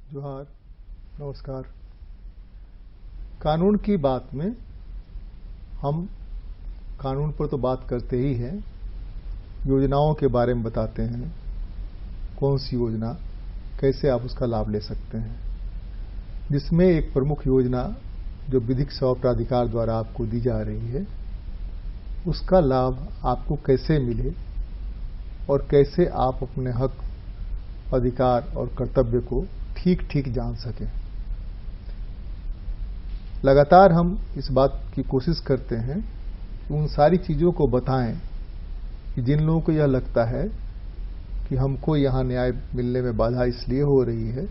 जोहार, नमस्कार। कानून की बात में हम कानून पर तो बात करते ही हैं, योजनाओं के बारे में बताते हैं, कौन सी योजना, कैसे आप उसका लाभ ले सकते हैं। जिसमें एक प्रमुख योजना जो विधिक सेवा प्राधिकार द्वारा आपको दी जा रही है, उसका लाभ आपको कैसे मिले और कैसे आप अपने हक, अधिकार और कर्तव्य को ठीक ठीक जान सकें। लगातार हम इस बात की कोशिश करते हैं कि उन सारी चीज़ों को बताएं कि जिन लोगों को यह लगता है कि हमको यहाँ न्याय मिलने में बाधा इसलिए हो रही है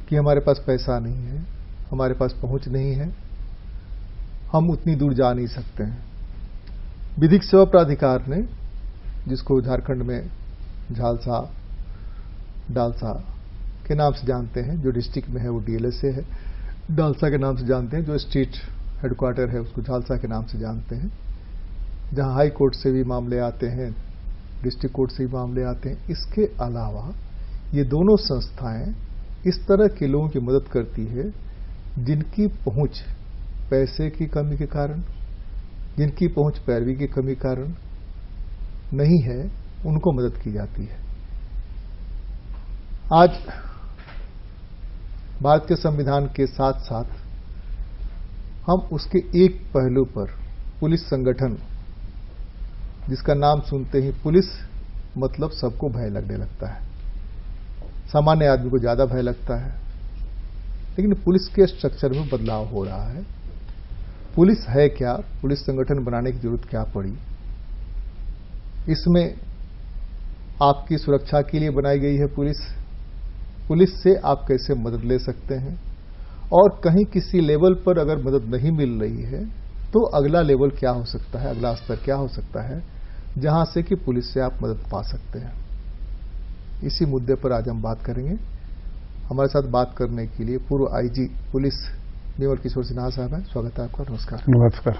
कि हमारे पास पैसा नहीं है, हमारे पास पहुंच नहीं है, हम उतनी दूर जा नहीं सकते हैं। विधिक सेवा प्राधिकार ने, जिसको झारखंड में झालसा डालसा के नाम से जानते हैं, जो डिस्ट्रिक्ट में है वो डीएलएसए है, डालसा के नाम से जानते हैं, जो स्टेट हेडक्वार्टर है उसको झालसा के नाम से जानते हैं, जहां हाई कोर्ट से भी मामले आते हैं, डिस्ट्रिक्ट कोर्ट से भी मामले आते हैं। इसके अलावा ये दोनों संस्थाएं इस तरह के लोगों की मदद करती है जिनकी पहुंच पैसे की कमी के कारण, जिनकी पहुंच पैरवी की कमी के कारण नहीं है, उनको मदद की जाती है। आज भारत के संविधान के साथ साथ हम उसके एक पहलू पर पुलिस संगठन, जिसका नाम सुनते ही पुलिस मतलब सबको भय लगने लगता है, सामान्य आदमी को ज्यादा भय लगता है, लेकिन पुलिस के स्ट्रक्चर में बदलाव हो रहा है। पुलिस है क्या, पुलिस संगठन बनाने की जरूरत क्या पड़ी, इसमें आपकी सुरक्षा के लिए बनाई गई है पुलिस से आप कैसे मदद ले सकते हैं, और कहीं किसी लेवल पर अगर मदद नहीं मिल रही है तो अगला लेवल क्या हो सकता है, अगला स्तर क्या हो सकता है जहां से कि पुलिस से आप मदद पा सकते हैं। इसी मुद्दे पर आज हम बात करेंगे। हमारे साथ बात करने के लिए पूर्व आईजी पुलिस निर्मल किशोर सिन्हा साहब हैं। स्वागत है आपका। नमस्कार। नमस्कार।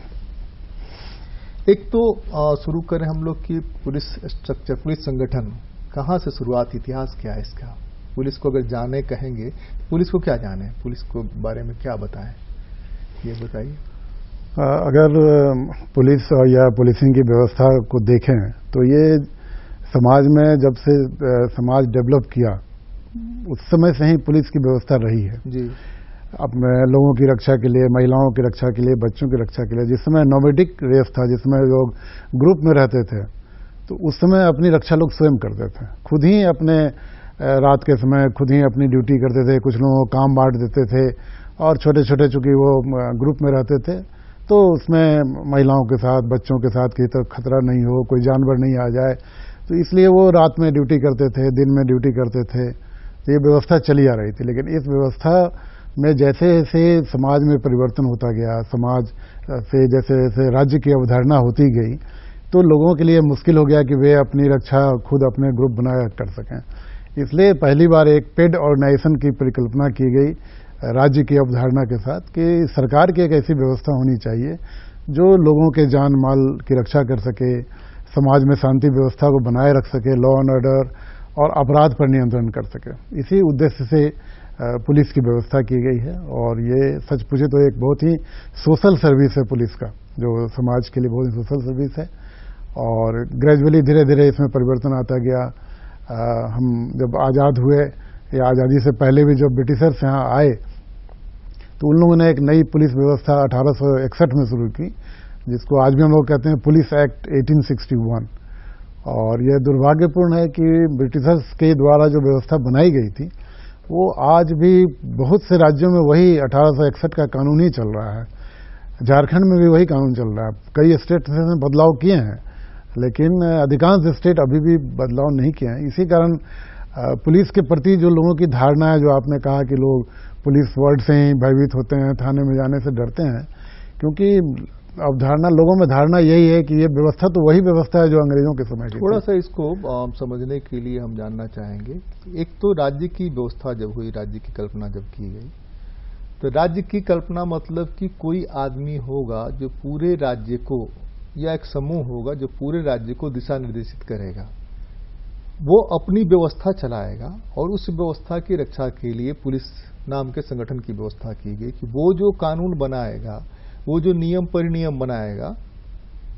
एक तो शुरू करें हम लोग की पुलिस स्ट्रक्चर, पुलिस संगठन कहां से शुरुआत, इतिहास क्या है इसका। पुलिस को अगर जाने कहेंगे, पुलिस को क्या जाने, पुलिस को बारे में क्या बताएं, ये बताइए। अगर पुलिस या पुलिसिंग की व्यवस्था को देखें तो ये समाज में जब से समाज डेवलप किया उस समय से ही पुलिस की व्यवस्था रही है जी। अपने लोगों की रक्षा के लिए, महिलाओं की रक्षा के लिए, बच्चों की रक्षा के लिए। जिस समय नोमैडिक रेस था, जिसमें लोग ग्रुप में रहते थे, तो उस समय अपनी रक्षा लोग स्वयं करते थे, खुद ही अपने रात के समय खुद ही अपनी ड्यूटी करते थे, कुछ लोगों को काम बांट देते थे, और छोटे छोटे चूंकि वो ग्रुप में रहते थे तो उसमें महिलाओं के साथ, बच्चों के साथ किसी तरह खतरा नहीं हो, कोई जानवर नहीं आ जाए, तो इसलिए वो रात में ड्यूटी करते थे, दिन में ड्यूटी करते थे। तो ये व्यवस्था चली आ रही थी। लेकिन इस व्यवस्था में जैसे जैसे समाज में परिवर्तन होता गया, समाज से जैसे जैसे राज्य की अवधारणा होती गई, तो लोगों के लिए मुश्किल हो गया कि वे अपनी रक्षा खुद अपने ग्रुप बना कर सकें। इसलिए पहली बार एक पेड ऑर्गेनाइजेशन की परिकल्पना की गई राज्य की अवधारणा के साथ कि सरकार की एक ऐसी व्यवस्था होनी चाहिए जो लोगों के जान माल की रक्षा कर सके, समाज में शांति व्यवस्था को बनाए रख सके, लॉ एंड ऑर्डर और अपराध पर नियंत्रण कर सके। इसी उद्देश्य से पुलिस की व्यवस्था की गई है। और ये सच पूछे तो एक बहुत ही सोशल सर्विस है पुलिस का, जो समाज के लिए बहुत ही सोशल सर्विस है। और ग्रेजुअली धीरे धीरे इसमें परिवर्तन आता गया। हम जब आज़ाद हुए, या आज़ादी से पहले भी जब ब्रिटिशर्स यहाँ आए, तो उन लोगों ने एक नई पुलिस व्यवस्था 1861 में शुरू की, जिसको आज भी हम लोग कहते हैं पुलिस एक्ट 1861। और यह दुर्भाग्यपूर्ण है कि ब्रिटिशर्स के द्वारा जो व्यवस्था बनाई गई थी वो आज भी बहुत से राज्यों में वही 1861 का कानून ही चल रहा है। झारखंड में भी वही कानून चल रहा है। कई स्टेट ने बदलाव किए हैं, लेकिन अधिकांश स्टेट अभी भी बदलाव नहीं किए हैं। इसी कारण पुलिस के प्रति जो लोगों की धारणा है, जो आपने कहा कि लोग पुलिस वर्ड से ही भयभीत होते हैं, थाने में जाने से डरते हैं, क्योंकि अवधारणा, लोगों में धारणा यही है कि ये व्यवस्था तो वही व्यवस्था है जो अंग्रेजों के समय की थी। थोड़ा सा इसको समझने के लिए हम जानना चाहेंगे। एक तो राज्य की व्यवस्था जब हुई, राज्य की कल्पना जब की गई, तो राज्य की कल्पना मतलब कि कोई आदमी होगा जो पूरे राज्य को, या एक समूह होगा जो पूरे राज्य को दिशा निर्देशित करेगा। वो अपनी व्यवस्था चलाएगा और उस व्यवस्था की रक्षा के लिए पुलिस नाम के संगठन की व्यवस्था की गई कि वो जो कानून बनाएगा, वो जो नियम परिनियम बनाएगा,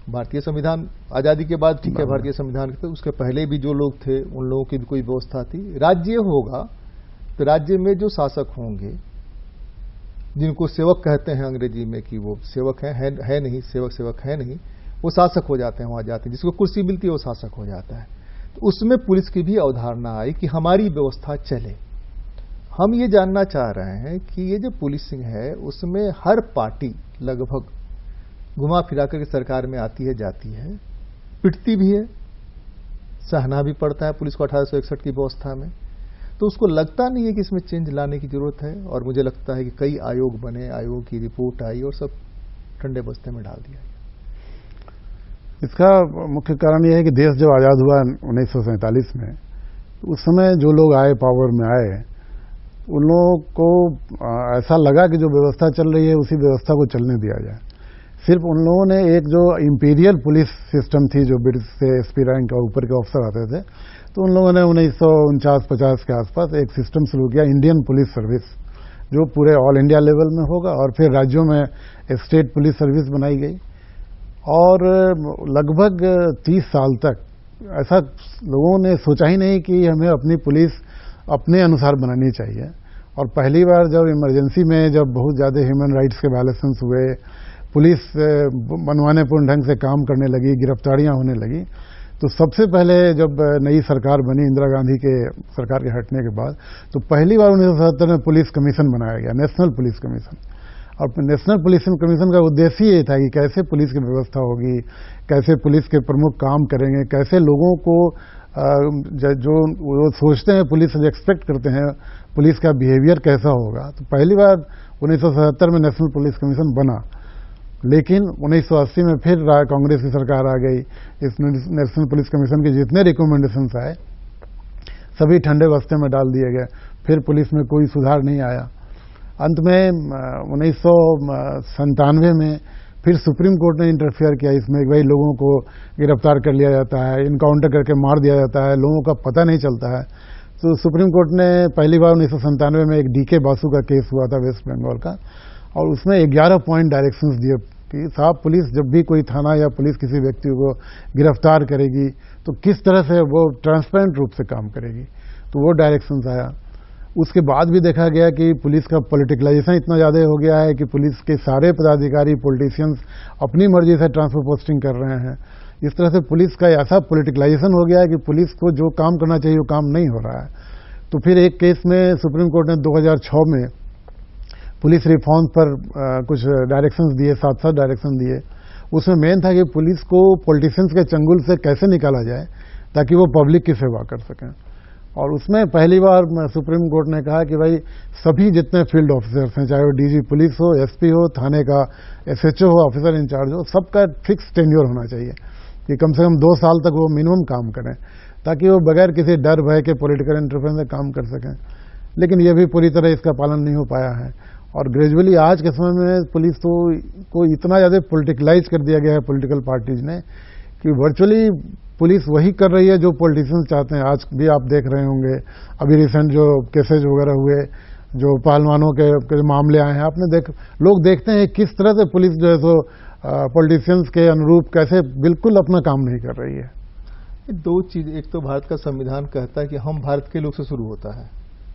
भारतीय संविधान आजादी के बाद ठीक है, भारतीय संविधान के तो उसके पहले भी जो लोग थे उन लोगों की भी कोई व्यवस्था थी। राज्य होगा तो राज्य में जो शासक होंगे, जिनको सेवक कहते हैं अंग्रेजी में, कि वो सेवक है नहीं, सेवक है नहीं, वो शासक हो जाते हैं, वहां जाते हैं, जिसको कुर्सी मिलती है वो शासक हो जाता है। तो उसमें पुलिस की भी अवधारणा आई कि हमारी व्यवस्था चले। हम ये जानना चाह रहे हैं कि ये जो पुलिसिंग है उसमें हर पार्टी लगभग घुमा फिरा कर सरकार में आती है, जाती है, पिटती भी है, सहना भी पड़ता है पुलिस को 1861 की व्यवस्था में। तो उसको लगता नहीं है कि इसमें चेंज लाने की जरूरत है, और मुझे लगता है कि कई आयोग बने, आयोग की रिपोर्ट आई और सब ठंडे बस्ते में डाल दिया। इसका मुख्य कारण यह है कि देश जब आज़ाद हुआ 1947 में, उस समय जो लोग आए, पावर में आए, उन लोगों को ऐसा लगा कि जो व्यवस्था चल रही है उसी व्यवस्था को चलने दिया जाए। सिर्फ उन लोगों ने एक जो इंपीरियल पुलिस सिस्टम थी, जो ब्रिटिश से एसपी रैंक और ऊपर के ऑफिसर आते थे, तो उन लोगों ने 1949-50 के आसपास एक सिस्टम शुरू किया, इंडियन पुलिस सर्विस, जो पूरे ऑल इंडिया लेवल में होगा, और फिर राज्यों में स्टेट पुलिस सर्विस बनाई गई। और लगभग 30 साल तक ऐसा लोगों ने सोचा ही नहीं कि हमें अपनी पुलिस अपने अनुसार बनानी चाहिए। और पहली बार जब इमरजेंसी में, जब बहुत ज़्यादा ह्यूमन राइट्स के वायलेशंस हुए, पुलिस मनमाने पूर्ण ढंग से काम करने लगी, गिरफ्तारियां होने लगी, तो सबसे पहले जब नई सरकार बनी इंदिरा गांधी के सरकार के हटने के बाद, तो पहली बार 1977 में पुलिस कमीशन बनाया गया, नेशनल पुलिस कमीशन। और नेशनल पुलिस कमीशन का उद्देश्य ये था कि कैसे पुलिस की व्यवस्था होगी, कैसे पुलिस के प्रमुख काम करेंगे, कैसे लोगों को जो वो सोचते हैं पुलिस से एक्सपेक्ट करते हैं, पुलिस का बिहेवियर कैसा होगा। तो पहली बार 1977 में नेशनल पुलिस कमीशन बना। लेकिन 1980 में फिर कांग्रेस की सरकार आ गई। इस नेशनल पुलिस कमीशन के जितने रिकमेंडेशंस आए सभी ठंडे बस्ते में डाल दिए गए, फिर पुलिस में कोई सुधार नहीं आया। अंत में 1997 में फिर सुप्रीम कोर्ट ने इंटरफेयर किया इसमें, भाई लोगों को गिरफ्तार कर लिया जाता है, इनकाउंटर करके मार दिया जाता है, लोगों का पता नहीं चलता है। तो सुप्रीम कोर्ट ने पहली बार 1997 में एक डीके बासु का केस हुआ था वेस्ट बंगाल का, और उसमें 11 पॉइंट डायरेक्शंस दिए कि साहब पुलिस जब भी कोई थाना या पुलिस किसी व्यक्ति को गिरफ्तार करेगी तो किस तरह से वो ट्रांसपेरेंट रूप से काम करेगी। तो वो डायरेक्शंस आया। उसके बाद भी देखा गया कि पुलिस का पॉलिटिकलाइजेशन इतना ज़्यादा हो गया है कि पुलिस के सारे पदाधिकारी, पॉलिटिशियंस अपनी मर्जी से ट्रांसफर पोस्टिंग कर रहे हैं। इस तरह से पुलिस का ऐसा पॉलिटिकलाइजेशन हो गया है कि पुलिस को जो काम करना चाहिए वो काम नहीं हो रहा है। तो फिर एक केस में सुप्रीम कोर्ट ने 2006 में पुलिस रिफॉर्म पर कुछ डायरेक्शंस दिए, 7 डायरेक्शन दिए। उसमें मेन था कि पुलिस को पॉलिटिशियंस के चंगुल से कैसे निकाला जाए ताकि वो पब्लिक की सेवा कर सकें। और उसमें पहली बार सुप्रीम कोर्ट ने कहा कि भाई सभी जितने फील्ड ऑफिसर्स हैं, चाहे वो डीजी पुलिस हो, एसपी हो, थाने का एसएचओ हो, ऑफिसर इंचार्ज हो, सबका फिक्स टेन्योर होना चाहिए कि कम से कम 2 साल तक वो मिनिमम काम करें, ताकि वो बगैर किसी डर भय के पॉलिटिकल इंटरफेरेंस से काम कर सकें। लेकिन ये भी पूरी तरह इसका पालन नहीं हो पाया है। और ग्रेजुअली आज के समय में पुलिस को इतना ज़्यादा पॉलिटिकलाइज कर दिया गया है पॉलिटिकल पार्टीज ने कि वर्चुअली पुलिस वही कर रही है जो पॉलिटिशियंस चाहते हैं। आज भी आप देख रहे होंगे, अभी रिसेंट जो केसेज वगैरह हुए, जो पहलवानों के मामले आए हैं, आपने लोग देखते हैं किस तरह से पुलिस जो है सो पॉलिटिशियंस के अनुरूप कैसे बिल्कुल अपना काम नहीं कर रही है। 2 चीज, एक तो भारत का संविधान कहता है कि हम भारत के लोग से शुरू होता है,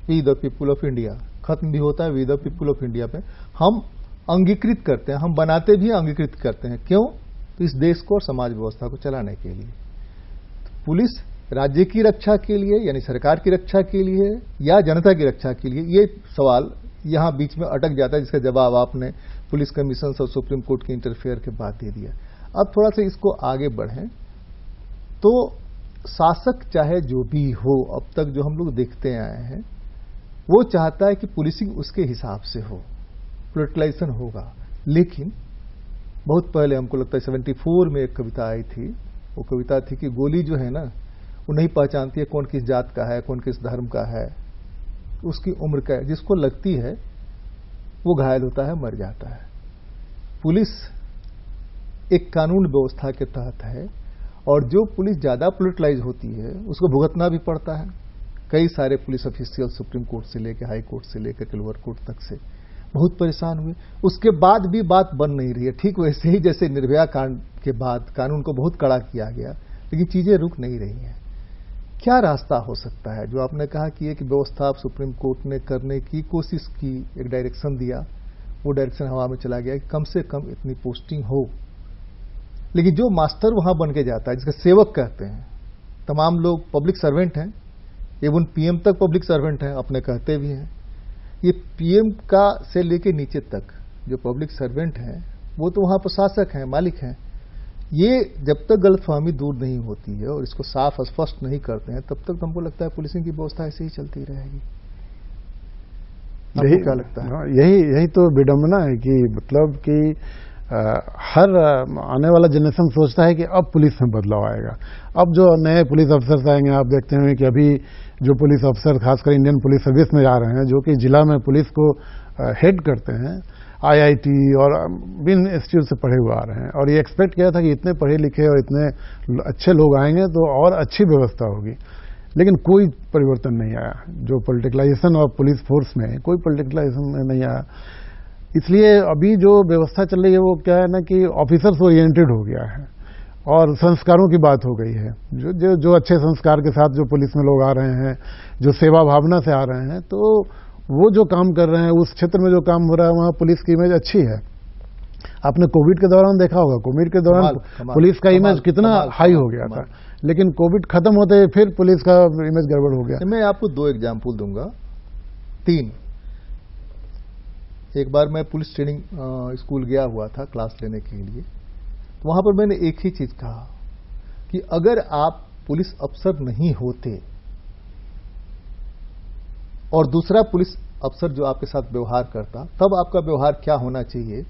we the people of India, खत्म भी होता है we the people of India पे। हम अंगीकृत करते हैं, हम बनाते भी अंगीकृत करते हैं। क्यों? तो इस देश को और समाज व्यवस्था को चलाने के लिए। पुलिस राज्य की रक्षा के लिए, यानी सरकार की रक्षा के लिए, या जनता की रक्षा के लिए, ये सवाल यहां बीच में अटक जाता है, जिसका जवाब आपने पुलिस कमीशन और सुप्रीम कोर्ट के इंटरफेयर के बाद दे दिया। अब थोड़ा सा इसको आगे बढ़ें तो शासक चाहे जो भी हो, अब तक जो हम लोग देखते आए हैं, वो चाहता है कि पुलिसिंग उसके हिसाब से हो, पॉलिटिकलाइजेशन होगा। लेकिन बहुत पहले, हमको लगता है 74 में एक कविता आई थी, वो कविता थी कि गोली जो है ना वो नहीं पहचानती है कौन किस जात का है, कौन किस धर्म का है, उसकी उम्र का है, जिसको लगती है वो घायल होता है, मर जाता है। पुलिस एक कानून व्यवस्था के तहत है और जो पुलिस ज़्यादा पोलिटिलाइज होती है उसको भुगतना भी पड़ता है। कई सारे पुलिस ऑफिशियल सुप्रीम कोर्ट से लेकर हाई कोर्ट से लेकर लोअर कोर्ट तक से बहुत परेशान हुए, उसके बाद भी बात बन नहीं रही है। ठीक वैसे ही जैसे निर्भया कांड के बाद कानून को बहुत कड़ा किया गया, लेकिन चीजें रुक नहीं रही हैं। क्या रास्ता हो सकता है? जो आपने कहा कि एक व्यवस्था सुप्रीम कोर्ट ने करने की कोशिश की, एक डायरेक्शन दिया, वो डायरेक्शन हवा में चला गया कि कम से कम इतनी पोस्टिंग हो, लेकिन जो मास्टर वहां बन के जाता है, जिसका सेवक कहते हैं, तमाम लोग पब्लिक सर्वेंट हैं, एवं पीएम तक पब्लिक सर्वेंट हैं, अपने कहते भी हैं। ये पीएम का से लेके नीचे तक जो पब्लिक सर्वेंट हैं वो तो वहां प्रशासक हैं, मालिक हैं। ये जब तक गलतफहमी दूर नहीं होती है और इसको साफ स्पष्ट नहीं करते हैं, तब तक हमको लगता है पुलिसिंग की व्यवस्था ऐसे ही चलती रहेगी। यही क्या लगता है? यही तो विडंबना है कि मतलब कि हर आने वाला जनरेशन सोचता है कि अब पुलिस में बदलाव आएगा, अब जो नए पुलिस अफसर आएंगे। आप देखते हैं कि अभी जो पुलिस अफसर खासकर इंडियन पुलिस सर्विस में जा रहे हैं, जो कि जिला में पुलिस को हेड करते हैं, IIT और विभिन्न इंस्टीट्यूट से पढ़े हुए आ रहे हैं। और ये एक्सपेक्ट किया था कि इतने पढ़े लिखे और इतने अच्छे लोग आएंगे तो और अच्छी व्यवस्था होगी, लेकिन कोई परिवर्तन नहीं आया। जो पॉलिटिकलाइजेशन ऑफ पुलिस फोर्स में कोई पॉलिटिकलाइजेशन में नहीं आया। इसलिए अभी जो व्यवस्था चल रही है वो क्या है ना कि ऑफिसर्स ओरिएंटेड हो गया है और संस्कारों की बात हो गई है। जो अच्छे संस्कार के साथ जो पुलिस में लोग आ रहे हैं, जो सेवा भावना से आ रहे हैं, तो वो जो काम कर रहे हैं, उस क्षेत्र में जो काम हो रहा है, वहाँ पुलिस की इमेज अच्छी है। आपने कोविड के दौरान देखा होगा, कोविड के दौरान पुलिस का इमेज कितना हाई हो गया था, लेकिन कोविड खत्म होते ही फिर पुलिस का इमेज गड़बड़ हो गया। मैं आपको 2 एग्जाम्पल दूंगा, 3। एक बार मैं पुलिस ट्रेनिंग स्कूल गया हुआ था क्लास लेने के लिए, तो वहां पर मैंने एक ही चीज कहा कि अगर आप पुलिस अफसर नहीं होते और दूसरा पुलिस अफसर जो आपके साथ व्यवहार करता, तब आपका व्यवहार क्या होना चाहिए,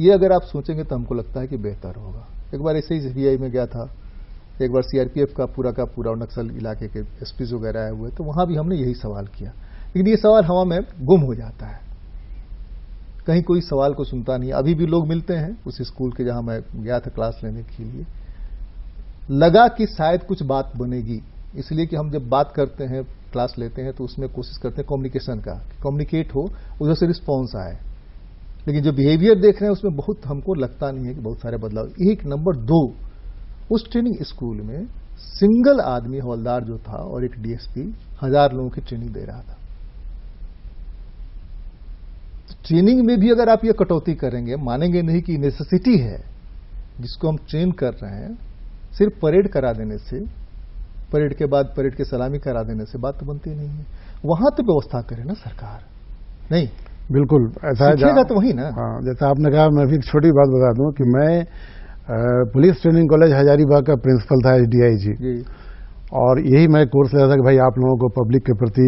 ये अगर आप सोचेंगे तो हमको लगता है कि बेहतर होगा। एक बार ऐसे ही CBI में गया था, एक बार CRPF का पूरा और नक्सल इलाके के SPs वगैरह आए हुए, तो वहां भी हमने यही सवाल किया, लेकिन ये सवाल हवा में गुम हो जाता है, कहीं कोई सवाल को सुनता नहीं। अभी भी लोग मिलते हैं उस स्कूल के जहां मैं गया था क्लास लेने के लिए, लगा कि शायद कुछ बात बनेगी, इसलिए कि हम जब बात करते हैं, क्लास लेते हैं, तो उसमें कोशिश करते हैं कम्युनिकेशन का, कम्युनिकेट हो, उधर से रिस्पॉन्स आए। लेकिन जो बिहेवियर देख रहे हैं उसमें बहुत हमको लगता नहीं है कि बहुत सारे बदलाव। 1 नंबर 2, उस ट्रेनिंग स्कूल में सिंगल आदमी हवलदार जो था और एक DSP 1000 लोगों की ट्रेनिंग दे रहा था। ट्रेनिंग में भी अगर आप ये कटौती करेंगे, मानेंगे नहीं कि नेसेसिटी है जिसको हम ट्रेन कर रहे हैं, सिर्फ परेड करा देने से, परेड के बाद परेड की सलामी करा देने से बात तो बनती नहीं है। वहां तो व्यवस्था करे ना सरकार। नहीं, बिल्कुल ऐसा है तो वही ना। हाँ, जैसा आपने कहा, मैं भी एक छोटी बात बता दूं कि मैं पुलिस ट्रेनिंग कॉलेज हजारीबाग का प्रिंसिपल था, SDIG, और यही मैं कोर्स लेता था कि भाई आप लोगों को पब्लिक के प्रति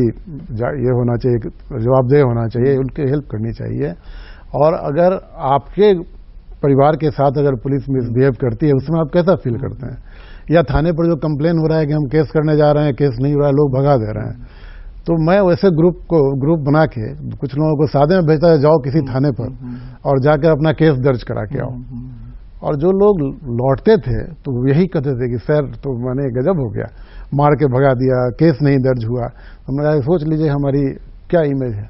ये होना चाहिए, जवाबदेह होना चाहिए, उनकी हेल्प करनी चाहिए। और अगर आपके परिवार के साथ अगर पुलिस मिसबिहेव करती है, उसमें आप कैसा फील करते हैं, या थाने पर जो कंप्लेन हो रहा है कि हम केस करने जा रहे हैं, केस नहीं हो रहा है, लोग भगा दे रहे हैं, तो मैं वैसे ग्रुप बना के कुछ लोगों को सादे में भेजता है, जाओ किसी थाने पर और जाकर अपना केस दर्ज करा के आओ। और जो लोग लौटते थे तो यही कहते थे कि सर तो मैंने गजब हो गया, मार के भगा दिया, केस नहीं दर्ज हुआ। हमने कहा सोच लीजिए हमारी क्या इमेज है।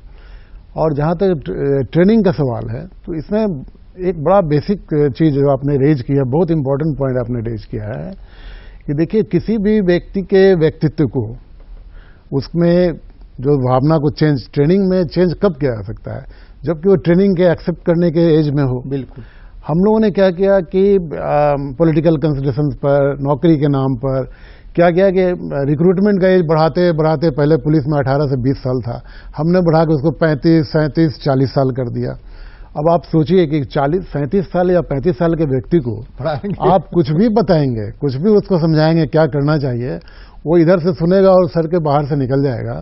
और जहाँ तक ट्रेनिंग का सवाल है, तो इसमें एक बड़ा बेसिक चीज जो आपने रेज किया, बहुत इंपॉर्टेंट पॉइंट आपने रेज किया है कि देखिए किसी भी व्यक्ति के व्यक्तित्व को, उसमें जो भावना को चेंज, ट्रेनिंग में चेंज कब किया जा सकता है, जबकि वो ट्रेनिंग के एक्सेप्ट करने के एज में हो। बिल्कुल। हम लोगों ने क्या किया कि पॉलिटिकल कंसिडरेशंस पर, नौकरी के नाम पर क्या किया कि रिक्रूटमेंट का एज बढ़ाते बढ़ाते, पहले पुलिस में 18 से 20 साल था, हमने बढ़ा के उसको 35, 37, 40 साल कर दिया। अब आप सोचिए कि 40, 37 साल या 35 साल के व्यक्ति को आप कुछ भी बताएंगे, कुछ भी उसको समझाएंगे क्या करना चाहिए, वो इधर से सुनेगा और सर के बाहर से निकल जाएगा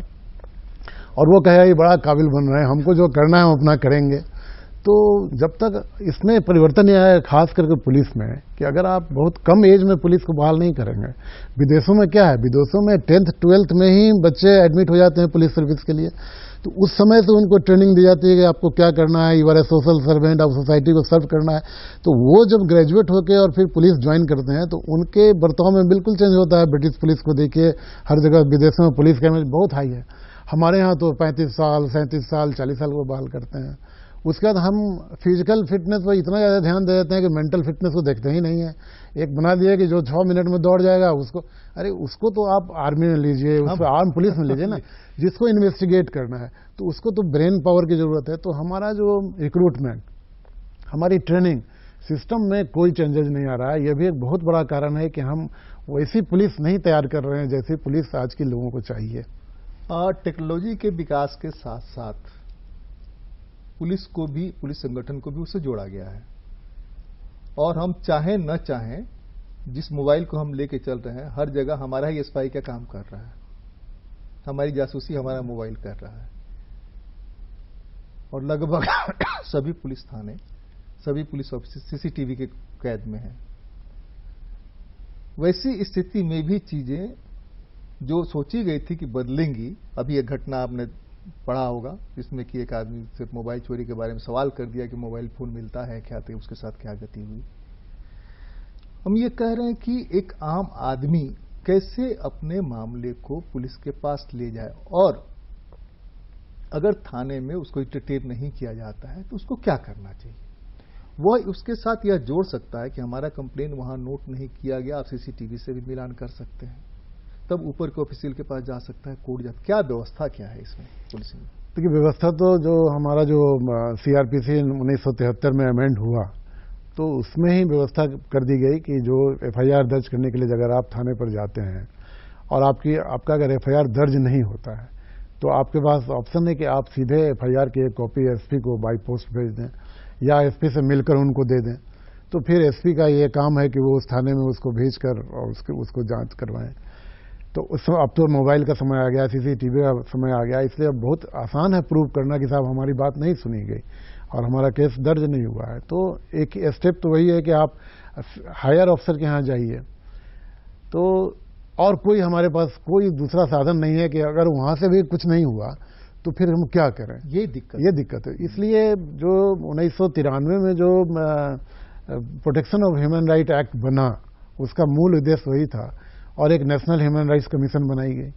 और वो कहेगा ये बड़ा काबिल बन रहे हैं, हमको जो करना है हम अपना करेंगे। तो जब तक इसमें परिवर्तन नहीं आया, खास करके पुलिस में, कि अगर आप बहुत कम एज में पुलिस को बहाल नहीं करेंगे। विदेशों में क्या है, विदेशों में 10th 12th में ही बच्चे एडमिट हो जाते हैं पुलिस सर्विस के लिए। तो उस समय से उनको ट्रेनिंग दी जाती है कि आपको क्या करना है, you are a social servant, आप सोसाइटी को सर्व करना है। तो वो जब ग्रेजुएट होकर और फिर पुलिस ज्वाइन करते हैं तो उनके बर्ताव में बिल्कुल चेंज होता है। ब्रिटिश पुलिस को देखिए, हर जगह विदेशों में पुलिस का इमेज बहुत हाई है। हमारे यहाँ तो 35 साल, 37 साल, 40 साल को बहाल करते हैं। उसके बाद हम फिजिकल फिटनेस पर इतना ज़्यादा ध्यान दे देते हैं कि मेंटल फिटनेस को देखते ही नहीं है। एक बना दिया कि जो 6 मिनट में दौड़ जाएगा उसको, अरे उसको तो आप आर्मी में लीजिए, उसको आर्म पुलिस में लीजिए ना, जिसको इन्वेस्टिगेट करना है तो उसको तो ब्रेन पावर की जरूरत है। तो हमारा जो रिक्रूटमेंट, हमारी ट्रेनिंग सिस्टम में कोई चेंजेस नहीं आ रहा है। यह भी एक बहुत बड़ा कारण है कि हम वैसी पुलिस नहीं तैयार कर रहे हैं जैसी पुलिस आज के लोगों को चाहिए। टेक्नोलॉजी के विकास के साथ साथ पुलिस को भी, पुलिस संगठन को भी उससे जोड़ा गया है। और हम चाहें न चाहें, जिस मोबाइल को हम लेके चल रहे हैं, हर जगह हमारा ही स्पाई का काम कर रहा है, हमारी जासूसी हमारा मोबाइल कर रहा है। और लगभग सभी पुलिस थाने, सभी पुलिस ऑफिस सीसीटीवी के कैद में हैं। वैसी स्थिति में भी चीजें जो सोची गई थी कि बदलेंगी, अभी एक घटना आपने पढ़ा होगा जिसमें कि एक आदमी से मोबाइल चोरी के बारे में सवाल कर दिया कि मोबाइल फोन मिलता है क्या, तो उसके साथ क्या गति हुई। हम ये कह रहे हैं कि एक आम आदमी कैसे अपने मामले को पुलिस के पास ले जाए, और अगर थाने में उसको इंटरटेन नहीं किया जाता है तो उसको क्या करना चाहिए। वह उसके साथ यह जोड़ सकता है कि हमारा कंप्लेन वहां नोट नहीं किया गया, आप सीसीटीवी से भी मिलान कर सकते हैं, तब ऊपर के ऑफिशियल के पास जा सकता है, कोर्ट जा। क्या व्यवस्था क्या है इसमें पुलिस में? देखिए, व्यवस्था तो जो हमारा जो सीआरपीसी 1973 में अमेंड हुआ तो उसमें ही व्यवस्था कर दी गई कि जो एफआईआर दर्ज करने के लिए अगर आप थाने पर जाते हैं और आपका अगर एफआईआर दर्ज नहीं होता है तो आपके पास ऑप्शन है कि आप सीधे एफआईआर की एक कॉपी एसपी को बाई पोस्ट भेज दें या एसपी से मिलकर उनको दे दें। तो फिर एसपी का ये काम है कि वो उस थाने में उसको भेजकर और उसको जांच करवाएं। तो उस अब तो मोबाइल का समय आ गया, सीसीटीवी का समय आ गया, इसलिए अब बहुत आसान है प्रूव करना कि साहब हमारी बात नहीं सुनी गई और हमारा केस दर्ज नहीं हुआ है। तो एक स्टेप तो वही है कि आप हायर ऑफिसर के यहाँ जाइए। तो और कोई हमारे पास कोई दूसरा साधन नहीं है कि अगर वहाँ से भी कुछ नहीं हुआ तो फिर हम क्या करें। ये दिक्कत है। इसलिए जो 1993 में जो protection of human right act बना, उसका मूल उद्देश्य वही था, और एक नेशनल ह्यूमन राइट्स कमीशन बनाई गई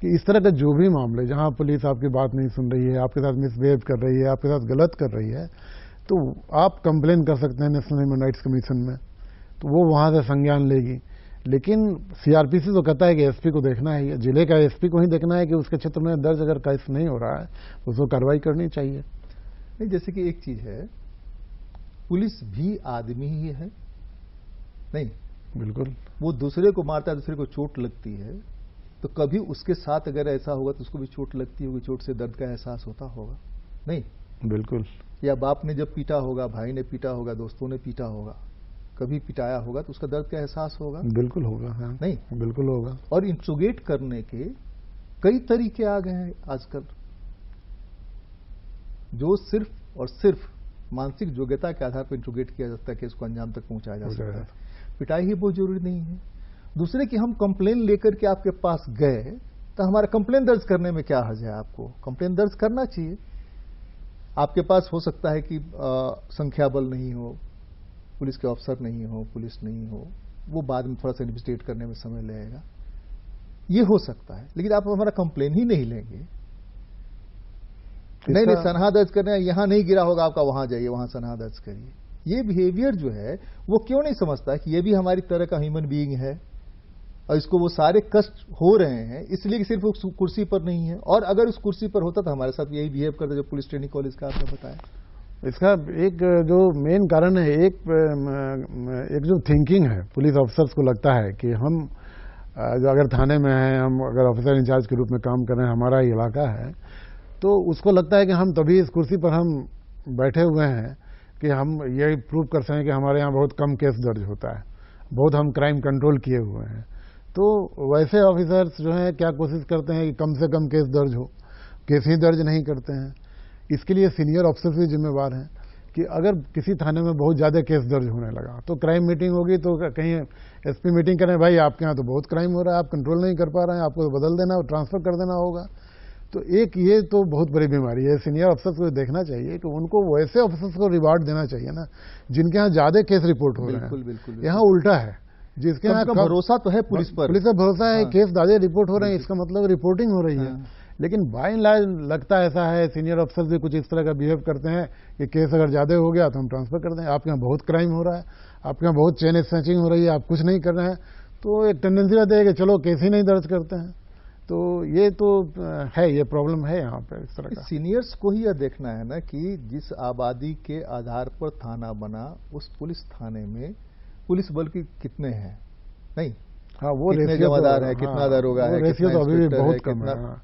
कि इस तरह के जो भी मामले जहां पुलिस आपकी बात नहीं सुन रही है, आपके साथ मिसबिहेव कर रही है, आपके साथ गलत कर रही है, तो आप कंप्लेन कर सकते हैं नेशनल ह्यूमन राइट्स कमीशन में, तो वो वहां से संज्ञान लेगी। लेकिन सीआरपीसी तो कहता है कि एसपी को देखना है, जिले का एसपी को ही देखना है कि उसके क्षेत्र में दर्ज अगर केस नहीं हो रहा है तो उसको कार्रवाई करनी चाहिए। नहीं, जैसे कि एक चीज है, पुलिस भी आदमी ही है, नहीं बिल्कुल, वो दूसरे को मारता है, दूसरे को चोट लगती है, तो कभी उसके साथ अगर ऐसा होगा तो उसको भी चोट लगती होगी, चोट से दर्द का एहसास होता होगा, नहीं? बिल्कुल। या बाप ने जब पीटा होगा, भाई ने पीटा होगा, दोस्तों ने पीटा होगा, कभी पिटाया होगा तो उसका दर्द का एहसास होगा, बिल्कुल होगा। हाँ, नहीं बिल्कुल होगा। और इंट्रोगेट करने के कई तरीके आ गए हैं आजकल, जो सिर्फ और सिर्फ मानसिक योग्यता के आधार पर इंट्रोगेट किया जाता है कि इसको अंजाम तक पहुंचाया जा सकता है। पिटाई ही बहुत जरूरी नहीं है। दूसरे की हम कंप्लेन लेकर के आपके पास गए तो हमारा कंप्लेन दर्ज करने में क्या हर्ज है? आपको कंप्लेन दर्ज करना चाहिए। आपके पास हो सकता है कि संख्या बल नहीं हो, पुलिस के अफसर नहीं हो, पुलिस नहीं हो, वो बाद में थोड़ा सा इन्वेस्टिगेट करने में समय लगेगा, ये हो सकता है, लेकिन आप हमारा कंप्लेन ही नहीं लेंगे। नहीं सनहा दर्ज करना, यहां नहीं गिरा होगा आपका, वहां जाइए, वहां सनहा दर्ज करिए। ये बिहेवियर जो है वो क्यों नहीं समझता कि ये भी हमारी तरह का ह्यूमन बीइंग है और इसको वो सारे कष्ट हो रहे हैं इसलिए कि सिर्फ उस कुर्सी पर नहीं है। और अगर उस कुर्सी पर होता तो हमारे साथ यही बिहेव करता जो पुलिस ट्रेनिंग कॉलेज का आपने बताया। इसका एक जो मेन कारण है, एक जो थिंकिंग है पुलिस ऑफिसर्स को लगता है कि हम जो अगर थाने में हैं, हम अगर ऑफिसर इंचार्ज के रूप में काम कर रहे हैं, हमारा इलाका है, तो उसको लगता है कि हम तभी इस कुर्सी पर हम बैठे हुए हैं कि हम ये प्रूव कर सकें कि हमारे यहाँ बहुत कम केस दर्ज होता है, बहुत हम क्राइम कंट्रोल किए हुए हैं। तो वैसे ऑफिसर्स जो हैं क्या कोशिश करते हैं कि कम से कम केस दर्ज हो, केस ही दर्ज नहीं करते हैं। इसके लिए सीनियर ऑफिसर्स भी जिम्मेवार हैं कि अगर किसी थाने में बहुत ज्यादा केस दर्ज होने लगा तो क्राइम मीटिंग होगी, तो कहीं एसपी मीटिंग करें, भाई आपके यहाँ तो बहुत क्राइम हो रहा है, आप कंट्रोल नहीं कर पा रहे हैं, आपको तो बदल देना, ट्रांसफर कर देना होगा। तो एक ये तो बहुत बड़ी बीमारी है। सीनियर अफसर्स को देखना चाहिए कि उनको वैसे ऑफिसर्स को रिवार्ड देना चाहिए ना जिनके यहाँ ज्यादा केस रिपोर्ट हो रहे हैं। बिल्कुल। यहाँ उल्टा है, जिसके यहाँ भरोसा तो है पुलिस पर, पुलिस पर भरोसा है, केस ज्यादा रिपोर्ट हो रहे हैं, इसका मतलब रिपोर्टिंग हो रही है। लेकिन बाय एंड लार्ज लगता ऐसा है, सीनियर अफसर भी कुछ इस तरह का बिहेव करते हैं कि केस अगर ज्यादा हो गया तो हम ट्रांसफर कर दें, आपके यहाँ बहुत क्राइम हो रहा है, आपके यहाँ बहुत चेन स्नैचिंग हो रही है, आप कुछ नहीं कर रहे हैं, तो एक टेंडेंसी रहती है कि चलो केस ही नहीं दर्ज करते हैं। तो ये तो है, ये प्रॉब्लम है यहाँ पे इस तरह का। सीनियर्स को ही यह देखना है ना कि जिस आबादी के आधार पर थाना बना, उस पुलिस थाने में पुलिस बल की कितने हैं, नहीं हाँ वो कितने जमादार है, कितना दरोगा है, रेशियो तो अभी भी बहुत कम है।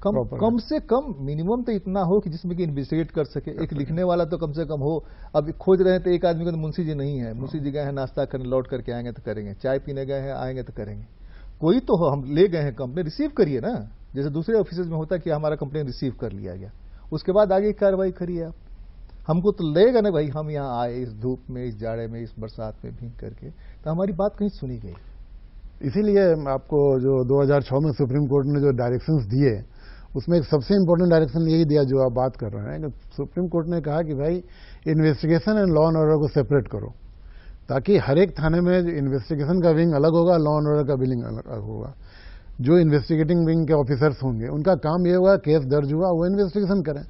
कम से कम मिनिमम तो इतना हो कि जिसमें कि इन्वेस्टिगेट कर सके। एक लिखने वाला तो कम से कम हो। अब खोज रहे हैं तो एक आदमी को तो मुंशी जी नहीं है, मुंशी जी गए हैं नाश्ता करने, लौट करके आएंगे तो करेंगे, चाय पीने गए हैं आएंगे तो करेंगे, कोई तो हम ले गए हैं कंप्लेन, रिसीव करिए ना, जैसे दूसरे ऑफिस में होता है कि हमारा कंप्लेन रिसीव कर लिया गया, उसके बाद आगे कार्रवाई करिए। आप हमको तो लगेगा ना भाई हम यहाँ आए इस धूप में, इस जाड़े में, इस बरसात में भीग करके, तो हमारी बात कहीं सुनी गई। इसीलिए आपको जो 2006 में सुप्रीम कोर्ट ने जो डायरेक्शंस दिए, उसमें एक सबसे इंपॉर्टेंट डायरेक्शन यही दिया जो आप बात कर रहे हैं, कि सुप्रीम कोर्ट ने कहा कि भाई investigation and law and order को सेपरेट करो, ताकि हर एक थाने में इन्वेस्टिगेशन का विंग अलग होगा, लॉ एंड ऑर्डर का विंग अलग होगा। जो इन्वेस्टिगेटिंग विंग के ऑफिसर्स होंगे उनका काम ये होगा केस दर्ज हुआ वो इन्वेस्टिगेशन करें।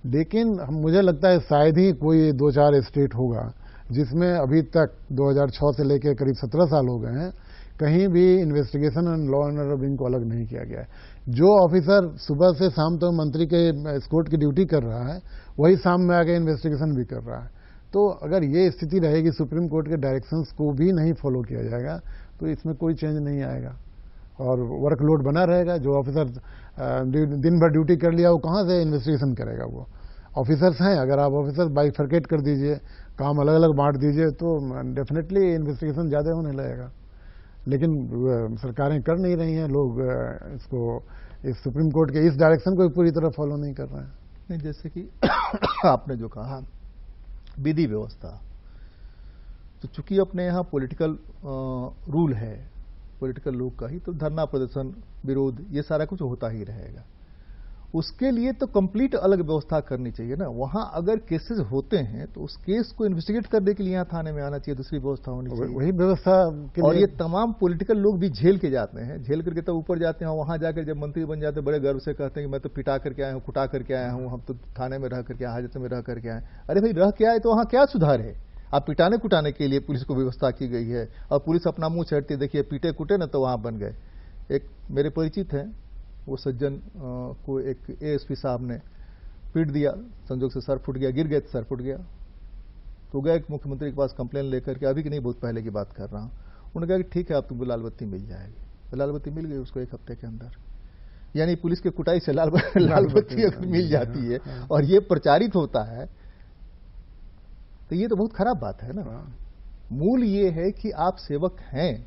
लेकिन मुझे लगता है शायद ही कोई 2-4 स्टेट होगा जिसमें अभी तक 2006 से लेकर करीब 17 साल हो गए हैं, कहीं भी investigation and law and order wing को अलग नहीं किया गया है। जो ऑफिसर सुबह से शाम तक मंत्री के एस्कॉर्ट की ड्यूटी कर रहा है, वही शाम में आके इन्वेस्टिगेशन भी कर रहा है। तो अगर ये स्थिति रहेगी, सुप्रीम कोर्ट के डायरेक्शंस को भी नहीं फॉलो किया जाएगा, तो इसमें कोई चेंज नहीं आएगा और वर्कलोड बना रहेगा। जो ऑफिसर दिन भर ड्यूटी कर लिया, वो कहाँ से इन्वेस्टिगेशन करेगा? वो ऑफिसर्स हैं, अगर आप ऑफिसर बाइफरकेट कर दीजिए, काम अलग अलग बांट दीजिए, तो डेफिनेटली इन्वेस्टिगेशन ज़्यादा होने लगेगा। लेकिन सरकारें कर नहीं रही हैं, लोग इसको, इस सुप्रीम कोर्ट के इस डायरेक्शन को पूरी तरह फॉलो नहीं कर रहे हैं। नहीं, जैसे कि आपने जो कहा विधि व्यवस्था, तो चूंकि अपने यहाँ पॉलिटिकल रूल है, पॉलिटिकल लोग का ही, तो धरना प्रदर्शन, विरोध, ये सारा कुछ होता ही रहेगा। उसके लिए तो कंप्लीट अलग व्यवस्था करनी चाहिए ना। वहां अगर केसेस होते हैं तो उस केस को इन्वेस्टिगेट करने के लिए यहाँ थाने में आना चाहिए, दूसरी व्यवस्था होनी चाहिए। वही व्यवस्था के और लिए। ये तमाम पॉलिटिकल लोग भी झेल के जाते हैं, झेल करके तब ऊपर जाते हैं, वहां जाकर जब मंत्री बन जाते हैं बड़े गर्व से कहते हैं कि मैं तो पिटा करके आया हूँ, कुटा करके आया हूँ, हम तो थाने में रह करके, हाजत में रह करके आए। अरे भाई रह के आए तो वहां क्या सुधार है? आप पिटाने कुटाने के लिए पुलिस को व्यवस्था की गई है और पुलिस अपना मुंह छेड़ती है, देखिए पीटे कुटे ना तो वहां बन गए। एक मेरे परिचित हैं, वो सज्जन को एक एएसपी साहब ने पीट दिया, संजोग से सर फुट गया, गिर गए तो सर फुट गया, तो गए मुख्यमंत्री के पास कंप्लेन लेकर के, अभी की नहीं बहुत पहले की बात कर रहा हूं। उन्होंने कहा कि ठीक है आप तुमको लाल बत्ती मिल जाएगी, तो लाल बत्ती मिल गई उसको 1 हफ्ते के अंदर। यानी पुलिस के कुटाई से लाल बत्ती अगर मिल जाती है और ये प्रचारित होता है तो ये तो बहुत खराब बात है ना। मूल ये है कि आप सेवक हैं,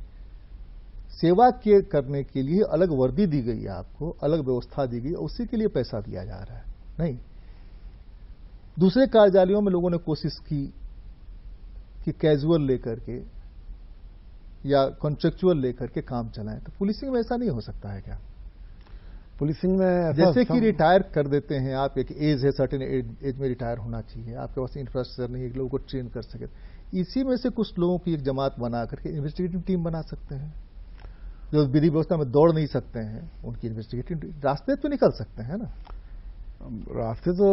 सेवा के करने के लिए अलग वर्दी दी गई है, आपको अलग व्यवस्था दी गई, उसी के लिए पैसा दिया जा रहा है। नहीं, दूसरे कार्यालयों में लोगों ने कोशिश की कि कैजुअल लेकर के या कॉन्ट्रेक्चुअल लेकर के काम चलाएं, तो पुलिसिंग में ऐसा नहीं हो सकता है क्या? पुलिसिंग में जैसे कि रिटायर कर देते हैं आप, एक एज है, सर्टेन एज में रिटायर होना चाहिए, आपके पास इंफ्रास्ट्रक्चर नहीं है लोगों को ट्रेन कर सके, इसी में से कुछ लोगों की एक जमात बना करके इन्वेस्टिगेटिव टीम बना सकते हैं। जो विधि व्यवस्था में दौड़ नहीं सकते हैं, उनकी इन्वेस्टिगेटिव रास्ते तो निकल सकते हैं ना। रास्ते तो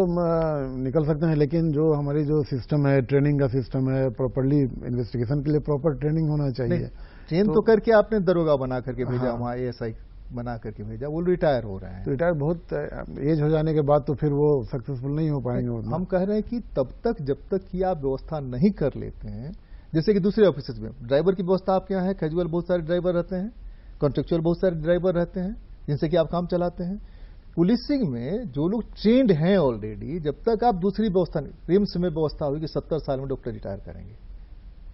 निकल सकते हैं, लेकिन जो हमारी जो सिस्टम है, ट्रेनिंग का सिस्टम है, प्रॉपर्ली इन्वेस्टिगेशन के लिए प्रॉपर ट्रेनिंग होना चाहिए। ट्रेन तो करके आपने दरोगा बना करके भेजा, वहां एएसआई बना करके भेजा, वो रिटायर हो रहे हैं। तो रिटायर बहुत एज हो जाने के बाद तो फिर वो सक्सेसफुल नहीं हो पाएंगे। हम कह रहे हैं कि तब तक जब तक कि आप व्यवस्था नहीं कर लेते हैं, जैसे कि दूसरे ऑफिस में ड्राइवर की व्यवस्था आपके यहाँ है, कैजुअल बहुत सारे ड्राइवर रहते हैं, कॉन्ट्रेक्चुअल बहुत सारे ड्राइवर रहते हैं जिनसे कि आप काम चलाते हैं। पुलिसिंग में जो लोग ट्रेंड हैं ऑलरेडी, जब तक आप दूसरी व्यवस्था नहीं, रिम्स में व्यवस्था होगी कि 70 साल में डॉक्टर रिटायर करेंगे,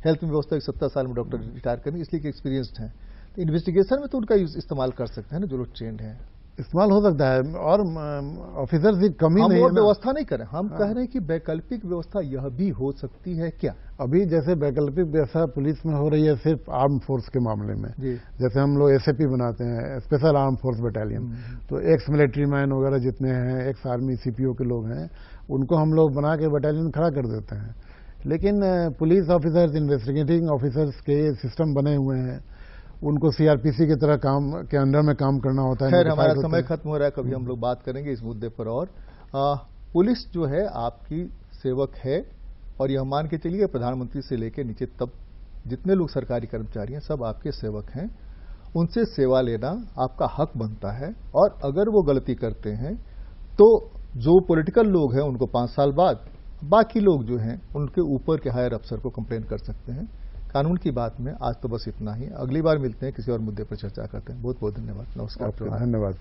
हेल्थ में व्यवस्था 70 साल में डॉक्टर रिटायर करेंगे, इसलिए कि एक्सपीरियंस्ड हैं। तो इन्वेस्टिगेशन में तो उनका इस्तेमाल कर सकते हैं ना जो लोग ट्रेंड हैं। इस्तेमाल हो सकता है, और ऑफिसर्स की कमी हम नहीं है वो ना। व्यवस्था नहीं करें, हम कह रहे हैं कि वैकल्पिक व्यवस्था यह भी हो सकती है क्या? अभी जैसे वैकल्पिक व्यवस्था पुलिस में हो रही है सिर्फ आर्म फोर्स के मामले में, जी। जैसे हम लोग एसएपी बनाते हैं, स्पेशल आर्म फोर्स बटालियन, तो एक्स मिलिट्री मैन वगैरह जितने हैं, एक्स आर्मी सीपीओ के लोग हैं, उनको हम लोग बना के बटालियन खड़ा कर देते हैं। लेकिन पुलिस ऑफिसर्स, इन्वेस्टिगेटिंग ऑफिसर्स के सिस्टम बने हुए हैं, उनको सीआरपीसी की तरह काम के अंडर में काम करना होता है। खैर, हमारा समय खत्म हो रहा है, कभी हम लोग बात करेंगे इस मुद्दे पर। और पुलिस जो है आपकी सेवक है, और यह मान के चलिए प्रधानमंत्री से लेकर नीचे तब जितने लोग सरकारी कर्मचारी हैं सब आपके सेवक हैं। उनसे सेवा लेना आपका हक बनता है, और अगर वो गलती करते हैं तो जो पॉलिटिकल लोग हैं उनको 5 साल बाद, बाकी लोग जो हैं उनके ऊपर के हायर अफसर को कंप्लेन कर सकते हैं। कानून की बात में आज तो बस इतना ही। अगली बार मिलते हैं, किसी और मुद्दे पर चर्चा करते हैं। बहुत बहुत धन्यवाद। नमस्कार। धन्यवाद।